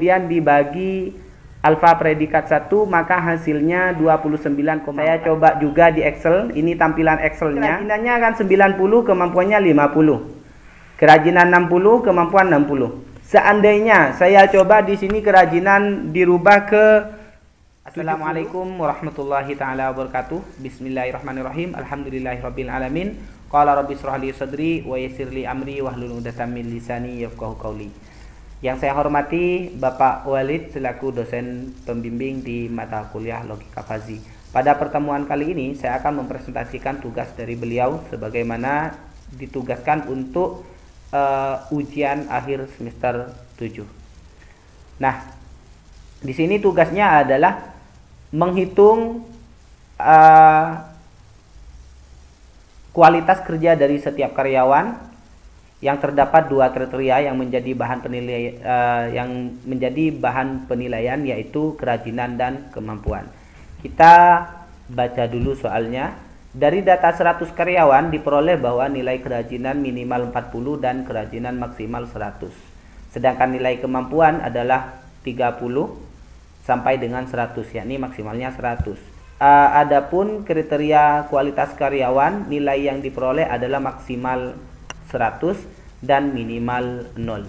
kemudian dibagi alfa predikat 1, maka hasilnya 29, saya coba juga di Excel. Ini tampilan Excelnya. Kerajinannya kan 90, kemampuannya 50. Kerajinan 60, kemampuan 60. Seandainya saya coba di sini kerajinan dirubah ke Assalamualaikum warahmatullahi taala wabarakatuh. Bismillahirrahmanirrahim. Alhamdulillahirabbil alamin. Qala rabbi shrah li sadri wa yassir li amri wahlul 'uqdatam min lisani yafqahu qawli. Yang saya hormati Bapak Walid selaku dosen pembimbing di mata kuliah Logika Fazi. Pada pertemuan kali ini saya akan mempresentasikan tugas dari beliau sebagaimana ditugaskan untuk ujian akhir semester 7. Nah, di sini tugasnya adalah menghitung kualitas kerja dari setiap karyawan yang terdapat dua kriteria yang menjadi bahan penilaian yaitu kerajinan dan kemampuan. Kita baca dulu soalnya. Dari data 100 karyawan diperoleh bahwa nilai kerajinan minimal 40 dan kerajinan maksimal 100. Sedangkan nilai kemampuan adalah 30 sampai dengan 100, yakni maksimalnya 100. Adapun kriteria kualitas karyawan, nilai yang diperoleh adalah maksimal 100 dan minimal 0.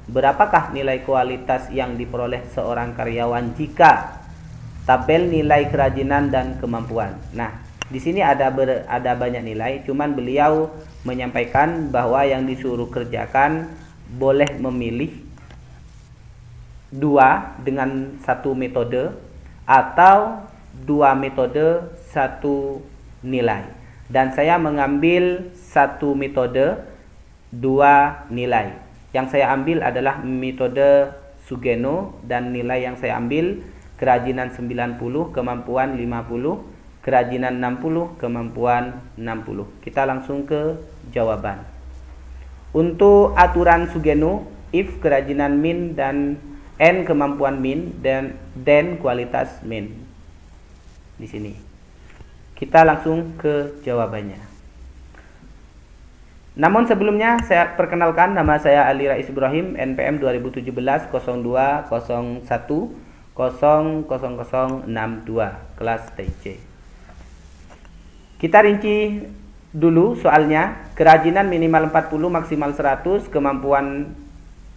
Berapakah nilai kualitas yang diperoleh seorang karyawan jika tabel nilai kerajinan dan kemampuan? Nah, di sini ada banyak nilai, cuman beliau menyampaikan bahwa yang disuruh kerjakan boleh memilih dua dengan satu metode atau dua metode satu nilai. Dan saya mengambil satu metode dua nilai. Yang saya ambil adalah metode Sugeno dan nilai yang saya ambil kerajinan 90, kemampuan 50, kerajinan 60, kemampuan 60. Kita langsung ke jawaban. Untuk aturan Sugeno, if kerajinan min dan n kemampuan min dan then kualitas min. Di sini. Kita langsung ke jawabannya. Namun sebelumnya saya perkenalkan, nama saya Ali Rais Ibrahim, NPM 2017 02 01 00062, kelas TC. Kita rinci dulu soalnya. Kerajinan minimal 40, maksimal 100, kemampuan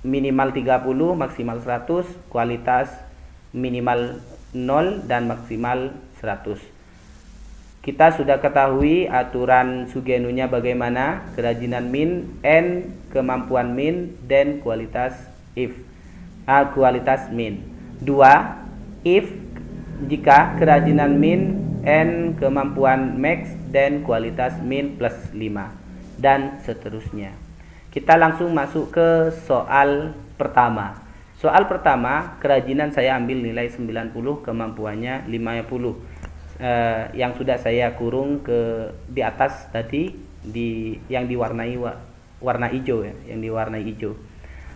minimal 30, maksimal 100, kualitas minimal 0 dan maksimal 100. Kita sudah ketahui aturan Sugenonya bagaimana. Kerajinan min, n, kemampuan min, dan kualitas if. Kualitas min. 2. If jika kerajinan min, n, kemampuan max, dan kualitas min plus 5. Dan seterusnya. Kita langsung masuk ke soal pertama. Soal pertama, kerajinan saya ambil nilai 90, kemampuannya 50. Yang sudah saya kurung di atas tadi yang diwarnai warna hijau ya, yang diwarnai hijau.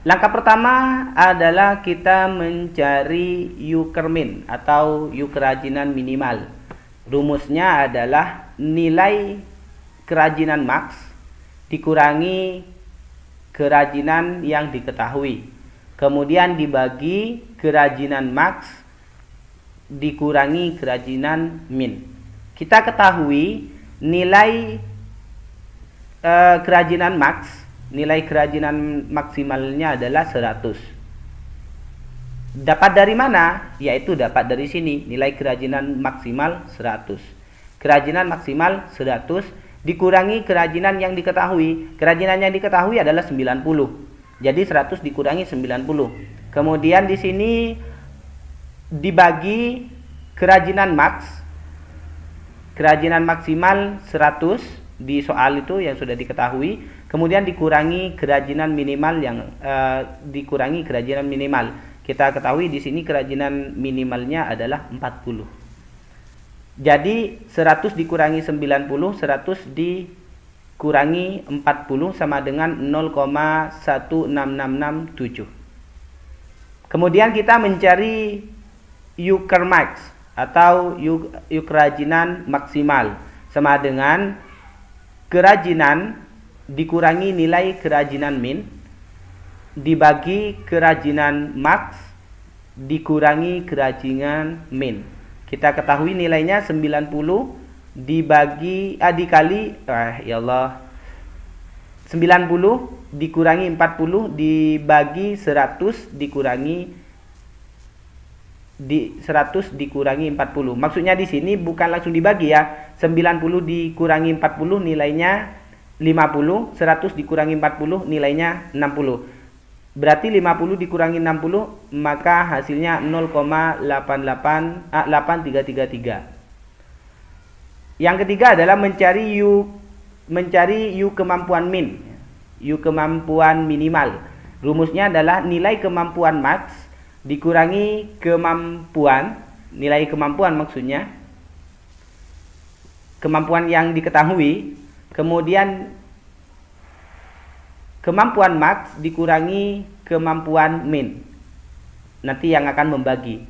Langkah pertama adalah kita mencari Yukermin atau kerajinan minimal. Rumusnya adalah nilai kerajinan max dikurangi kerajinan yang diketahui. Kemudian dibagi kerajinan max dikurangi kerajinan min. Kita ketahui nilai kerajinan max, nilai kerajinan maksimalnya adalah 100. Dapat dari mana? Yaitu dapat dari sini, nilai kerajinan maksimal 100. Kerajinan maksimal 100 dikurangi kerajinan yang diketahui. Kerajinan yang diketahui adalah 90. Jadi 100 dikurangi 90. Kemudian di sini dibagi kerajinan max, kerajinan maksimal 100 di soal itu yang sudah diketahui, kemudian dikurangi kerajinan minimal yang dikurangi kerajinan minimal. Kita ketahui di sini kerajinan minimalnya adalah 40. Jadi 100 dikurangi 90, 100 dikurangi 40 sama dengan 0,16667. Kemudian kita mencari Yukermax atau kerajinan maksimal sama dengan kerajinan dikurangi nilai kerajinan min dibagi kerajinan max dikurangi kerajingan min. Kita ketahui nilainya 90 dibagi dikali ya Allah, 90 dikurangi 40 dibagi 100 dikurangi 40. Maksudnya di sini bukan langsung dibagi ya. 90 dikurangi 40 nilainya 50, 100 dikurangi 40 nilainya 60. Berarti 50 dikurangi 60 maka hasilnya 0,833. Yang ketiga adalah mencari U kemampuan min, U kemampuan minimal. Rumusnya adalah nilai kemampuan max dikurangi kemampuan, nilai kemampuan maksudnya, kemampuan yang diketahui, kemudian kemampuan max dikurangi kemampuan min. Nanti yang akan membagi.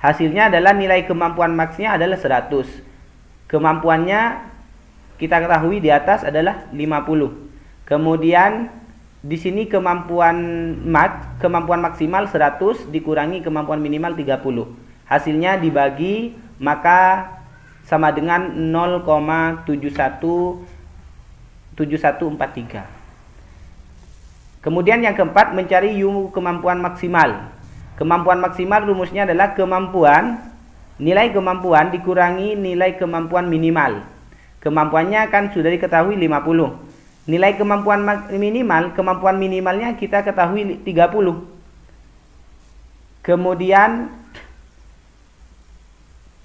Hasilnya adalah nilai kemampuan maxnya adalah 100. Kemampuannya kita ketahui di atas adalah 50. Kemudian di sini kemampuan maksimal 100 dikurangi kemampuan minimal 30. Hasilnya dibagi maka sama dengan 0,7143. Kemudian yang keempat mencari U kemampuan maksimal. Kemampuan maksimal rumusnya adalah nilai kemampuan dikurangi nilai kemampuan minimal. Kemampuannya kan sudah diketahui 50. Nilai kemampuan kemampuan minimalnya kita ketahui 30. Kemudian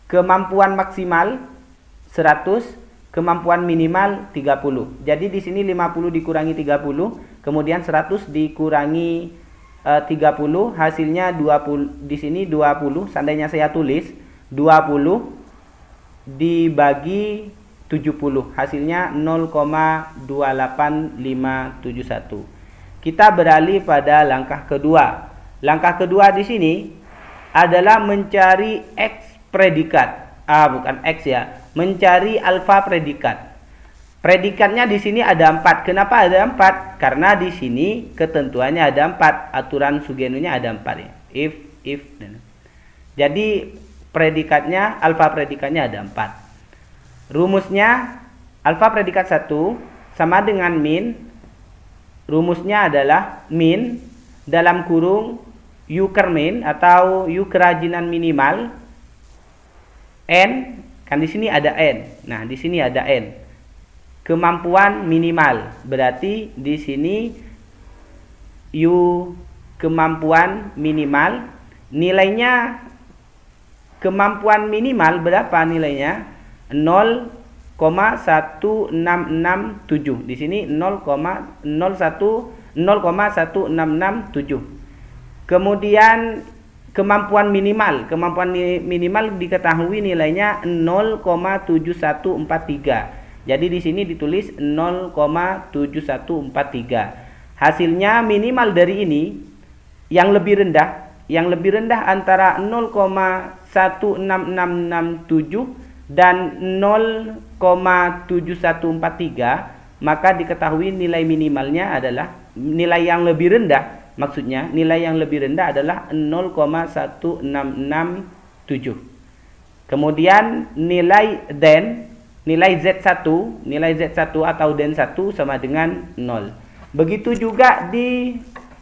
kemampuan maksimal 100, kemampuan minimal 30. Jadi di sini 50 dikurangi 30, kemudian 100 dikurangi 30, hasilnya 20. Di sini 20, seandainya saya tulis 20 dibagi 70, hasilnya 0,28571. Kita beralih pada langkah kedua. Langkah kedua di sini adalah mencari X predikat. Bukan X ya. Mencari alfa predikat. Predikatnya di sini ada 4. Kenapa ada 4? Karena di sini ketentuannya ada 4. Aturan Sugeno-nya ada 4 ya. If. Jadi predikatnya, alfa predikatnya ada 4. Rumusnya alfa predikat 1 sama dengan min. Rumusnya adalah min dalam kurung U min atau U kerajinan minimal N. Kan di sini ada N. Nah, di sini ada N. Kemampuan minimal. Berarti di sini U kemampuan minimal. Nilainya kemampuan minimal berapa nilainya? 0,1667. Di sini 0,1667. Kemudian kemampuan minimal diketahui nilainya 0,7143. Jadi di sini ditulis 0,7143. Hasilnya minimal dari ini yang lebih rendah antara 0,16667 dan 0,7143, maka diketahui nilai minimalnya adalah nilai yang lebih rendah. Maksudnya nilai yang lebih rendah adalah 0,1667. Kemudian nilai Z1 atau Den 1 sama dengan 0. Begitu juga di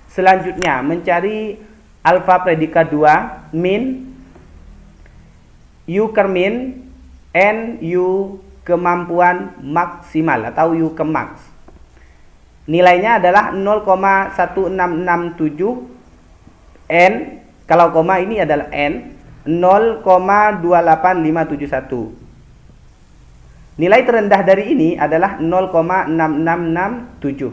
selanjutnya mencari alfa predikat 2 min U min N U kemampuan maksimal atau U kemax. Nilainya adalah 0,1667 N, kalau koma ini adalah N, 0,28571. Nilai terendah dari ini adalah 0,6667.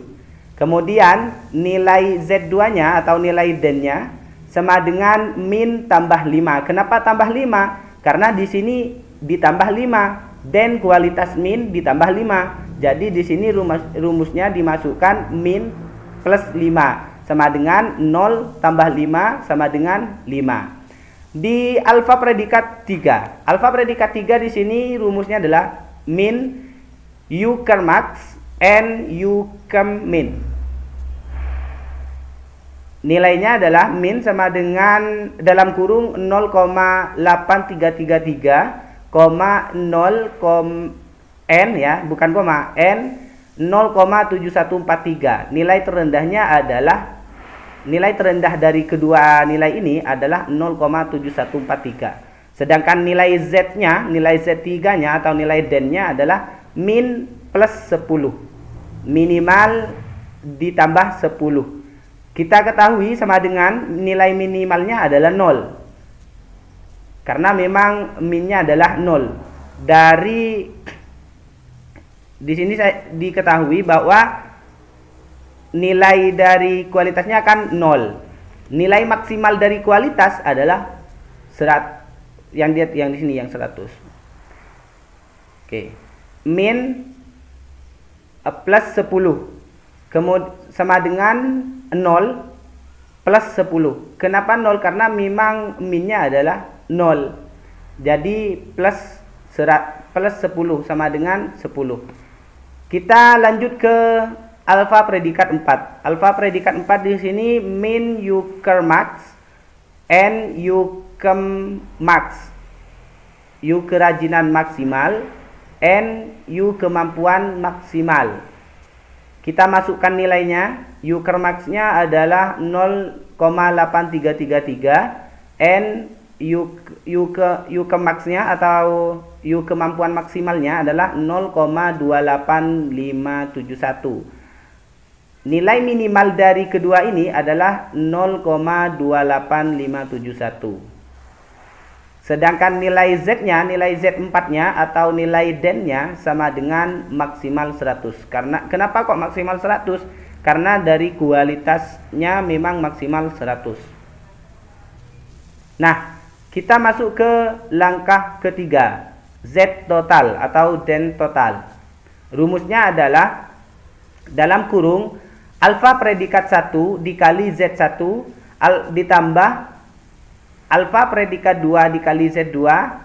Kemudian nilai Z2-nya atau nilai Den-nya sama dengan min tambah 5. Kenapa tambah 5? Karena di sini ditambah 5. Den kualitas min ditambah 5. Jadi di sini rumusnya dimasukkan min plus 5 sama dengan 0 tambah 5 sama dengan 5. Di alfa predikat 3. Alfa predikat 3 di sini rumusnya adalah min U max N U min. nilainya adalah min sama dengan dalam kurung 0,8333, 0, n ya, bukan koma, n 0,7143. Nilai terendahnya adalah, nilai terendah dari kedua nilai ini adalah 0,7143. Sedangkan nilai z-nya, nilai z3-nya atau nilai den-nya adalah min plus 10. Minimal ditambah 10. Kita ketahui sama dengan nilai minimalnya adalah 0. Karena memang minnya adalah 0. Dari di sini saya diketahui bahwa nilai dari kualitasnya akan 0. Nilai maksimal dari kualitas adalah 100, yang di sini yang 100. Oke. Min plus 10 kemudian sama dengan 0 plus 10. Kenapa 0? Karena memang minnya adalah 0. Jadi plus 10 sama dengan 10. Kita lanjut ke alfa predikat 4. Alfa predikat 4 di sini min Euker max, n Euker max, U kerajinan maksimal, n U kemampuan maksimal. Kita masukkan nilainya. Euker max-nya adalah 0,8333, n U max-nya atau U kemampuan maksimalnya adalah 0,28571. Nilai minimal dari kedua ini adalah 0,28571. Sedangkan nilai z-nya, nilai z4-nya atau nilai den-nya sama dengan maksimal 100. Kenapa kok maksimal 100? Karena dari kualitasnya memang maksimal 100. Nah, kita masuk ke langkah ketiga, Z total atau den total. Rumusnya adalah dalam kurung alfa predikat 1 dikali Z1 ditambah alfa predikat 2 dikali Z2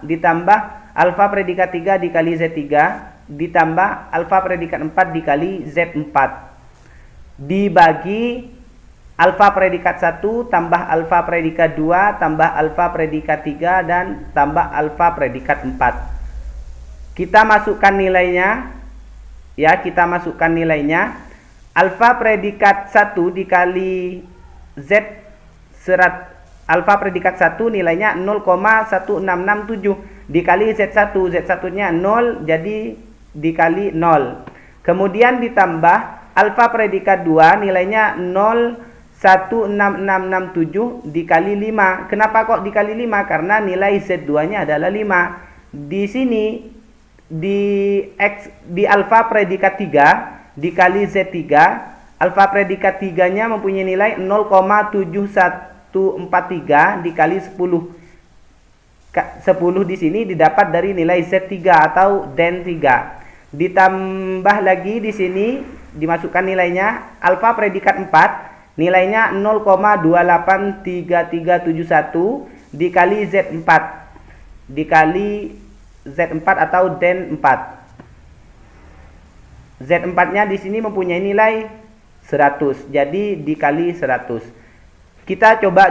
ditambah alfa predikat 3 dikali Z3 ditambah alfa predikat 4 dikali Z4 dibagi alfa predikat 1 tambah alfa predikat 2 tambah alfa predikat 3 dan tambah alfa predikat 4. Kita masukkan nilainya. Ya, kita masukkan nilainya. Alfa predikat 1 dikali Z alfa predikat 1 nilainya 0,1667 dikali Z1. Z1-nya 0, jadi dikali 0. Kemudian ditambah alfa predikat 2 nilainya 0,1667 dikali 5. Kenapa kok dikali 5? Karena nilai Z2-nya adalah 5. Di sini di alfa predikat 3 dikali Z3, alfa predikat 3-nya mempunyai nilai 0,7143 dikali 10. 10 di sini didapat dari nilai Z3 atau den 3. Ditambah lagi di sini dimasukkan nilainya alfa predikat 4 nilainya 0,283371 dikali Z4 dikali Z4 atau den 4. Z4-nya di sini mempunyai nilai 100, jadi dikali 100. Kita coba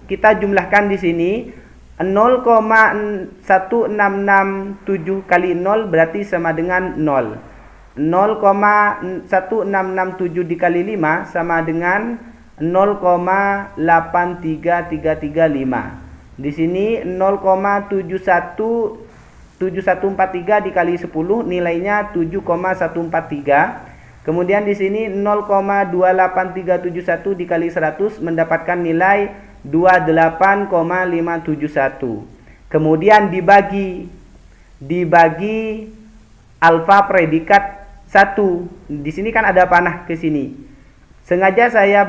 kita jumlahkan di sini 0,1667 kali 0 berarti sama dengan 0. 0,1667 dikali 5 sama dengan 0,83335. Di sini 0,7143 dikali 10 nilainya 7,143. Kemudian di sini 0,28371 dikali 100 mendapatkan nilai 28,571. Kemudian dibagi alfa predikat 1. Di sini kan ada panah ke sini. Sengaja saya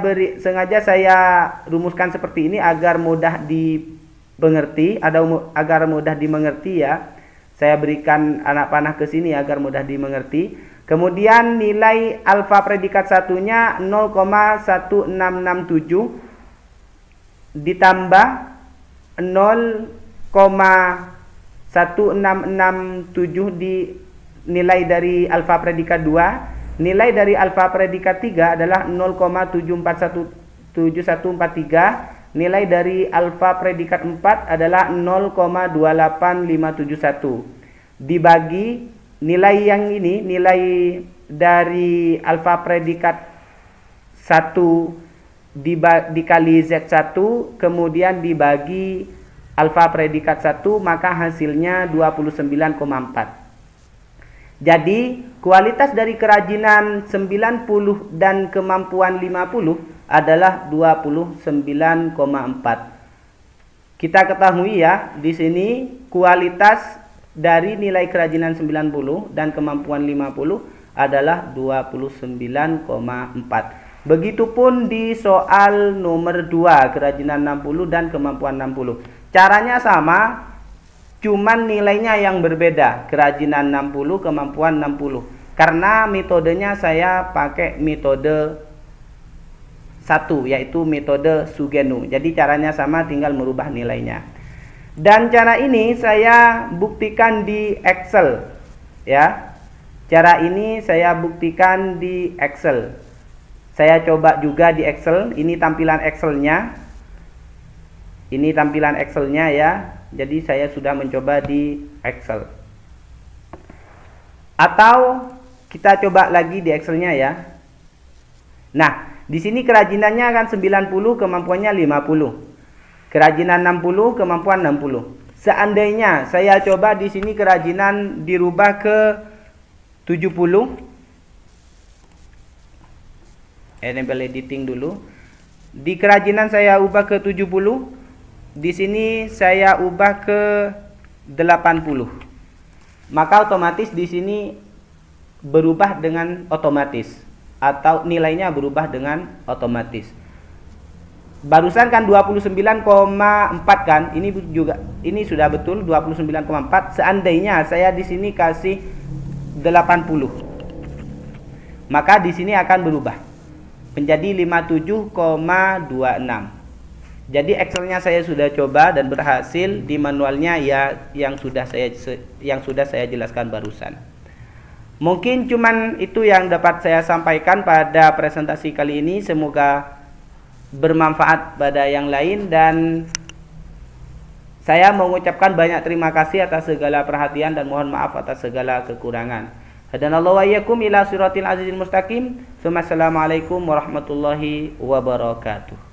rumuskan seperti ini agar mudah dimengerti, agar mudah dimengerti ya. Saya berikan anak panah ke sini agar mudah dimengerti. Kemudian nilai alfa predikat 1-nya 0,1667 ditambah 0,1667 di nilai dari alfa predikat 2. Nilai dari alfa predikat 3 adalah 0,7413 7143. Nilai dari alfa predikat 4 adalah 0,28571. Dibagi nilai yang ini, nilai dari alfa predikat 1 dikali Z1, kemudian dibagi alfa predikat 1, maka hasilnya 29,4. Jadi kualitas dari kerajinan 90 dan kemampuan 50 adalah 29,4. Kita ketahui ya, di sini kualitas dari nilai kerajinan 90 dan kemampuan 50 adalah 29,4. Begitupun di soal nomor 2, kerajinan 60 dan kemampuan 60. Caranya sama, cuman nilainya yang berbeda. Kerajinan 60, kemampuan 60. Karena metodenya saya pakai metode 1, yaitu metode Sugeno. Jadi caranya sama, tinggal merubah nilainya. Dan cara ini saya buktikan di Excel, ya. Cara ini saya buktikan di Excel. Saya coba juga di Excel. Ini tampilan Excelnya. Ini tampilan Excelnya ya. Jadi saya sudah mencoba di Excel. Atau kita coba lagi di Excelnya ya. Nah, di sini kerajinannya kan 90, kemampuannya 50. Kerajinan 60, kemampuan 60. Seandainya saya coba di sini kerajinan dirubah ke 70. Enable editing dulu. Di kerajinan saya ubah ke 70. Di sini saya ubah ke 80. Maka otomatis di sini berubah dengan otomatis, atau nilainya berubah dengan otomatis. Barusan kan 29,4 kan? Ini juga, ini sudah betul 29,4. Seandainya saya di sini kasih 80, maka di sini akan berubah menjadi 57,26. Jadi Excelnya saya sudah coba dan berhasil. Di manualnya ya yang sudah saya jelaskan barusan. Mungkin cuman itu yang dapat saya sampaikan pada presentasi kali ini. Semoga bermanfaat pada yang lain, dan saya mengucapkan banyak terima kasih atas segala perhatian dan mohon maaf atas segala kekurangan. Hadanallahu wa iyyakum ila siratil azizil mustaqim. Assalamualaikum warahmatullahi wabarakatuh.